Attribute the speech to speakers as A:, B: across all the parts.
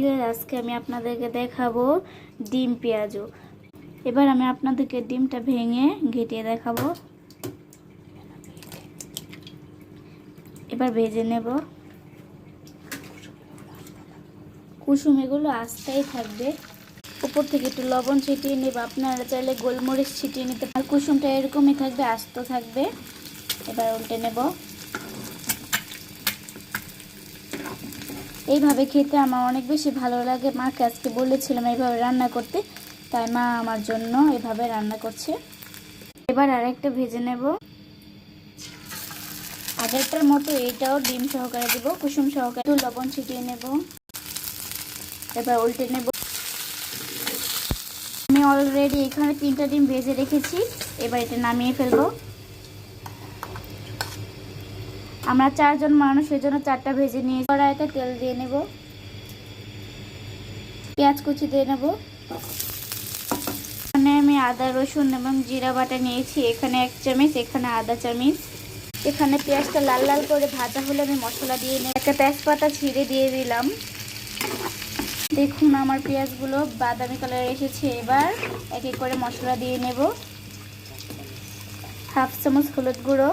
A: Guys, আজকে আমি আপনাদেরকে দেখাবো ডিম পেঁয়াজু। এবার আমি আপনাদেরকে ডিমটা ভেঙে ঘেটিয়ে দেখাবো। এবার ভেজে নেব। কুসুম এগুলো আস্তেই থাকবে। উপর থেকে একটু লবণ ছিটিয়ে নেব, আপনারা চাইলে গোলমরিচ ছিটিয়ে নিতে পারেন। কুসুমটা এরকমই থাকবে, আস্ত থাকবে। এবার উল্টে নেব। এইভাবে খেতে আমার অনেক বেশি ভালো লাগে। মাকে আজকে বলেছিলাম এইভাবে রান্না করতে, তাই মা আমার জন্য এভাবে রান্না করছে। এবার আরেকটা ভেজে নেব। আগেরটার মতো এটাও ডিম সহকারে দেব, কুসুম সহকারে। একটু লবণ ছিটিয়ে নেব। এবার উল্টে নেব। আমি অলরেডি এখানে 3টা ডিম ভেজে রেখেছি। এবার এটা নামিয়ে ফেলবো। আমরা 4 জন মানুষ, সেজন্য 4টা ভেজে নিয়ে কড়াইতে তেল দিয়ে নেব। পেঁয়াজ কুচি দিয়ে নেব। এখানে আমি আদা রসুন এবং জিরা বাটা নিয়েছি। এখানে 1 চামচ, এখানে আধা চামচ। এখানে পেঁয়াজটা লাল লাল করে ভাজা হলে আমি মশলা দিয়ে নেব। একটা তেজপাতা ছিঁড়ে দিয়ে দিলাম। দেখুন আমার পেঁয়াজগুলো বাদামি কালার এসেছে। এবার এক এক করে মশলা দিয়ে নেব। 1/2 চামচ হলুদ গুঁড়ো,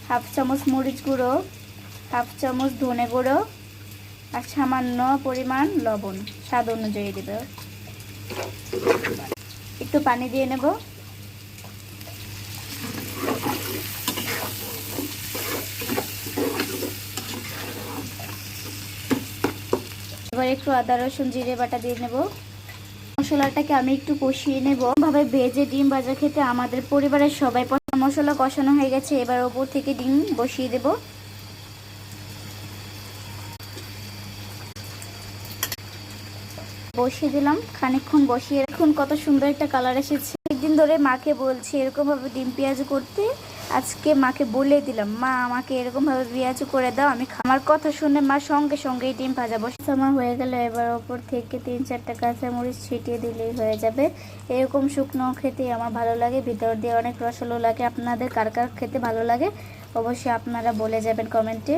A: 1/2 চামচ মরিচ গুঁড়ো, 1/2 চামচ ধনে গুঁড়ো, আর সামান্য পরিমাণ লবণ, স্বাদ অনুযায়ী দেবে। একটু পানি দিয়ে নেব। এবার একটু আদা রসুন জিরে বাটা দিয়ে নেব। মশলাটাকে আমি একটু কষিয়ে নেব। ভাবে ভেজে ডিম ভাজা খেতে আমাদের পরিবারের সবাই পছন্দ। মশলা কষানো হয়ে গেছে। এবার ওপর থেকে ডিম বসিয়ে দেব। বসিয়ে দিলাম। খানিকক্ষণ বসিয়ে এখন কত সুন্দর একটা কালার এসেছে। একদিন ধরে মাকে বলছি এরকম ভাবে ডিম পেঁয়াজু করতে। আজকে মাকে বলে দিলাম, মা আমাকে এরকম ভাবে পেঁয়াজু করে দাও। আমার কথা শুনে মা সঙ্গে সঙ্গেই ডিম ভাজা বসে আমার হয়ে গেল। এবার ওপর থেকে 3-4টা কাঁচামরিচ ছিটিয়ে দিলেই হয়ে যাবে। এরকম শুকনো খেতে আমার ভালো লাগে, ভিতর দিয়ে অনেক রসালো লাগে। আপনাদের কার কার খেতে ভালো লাগে অবশ্যই আপনারা বলে যাবেন কমেন্টে।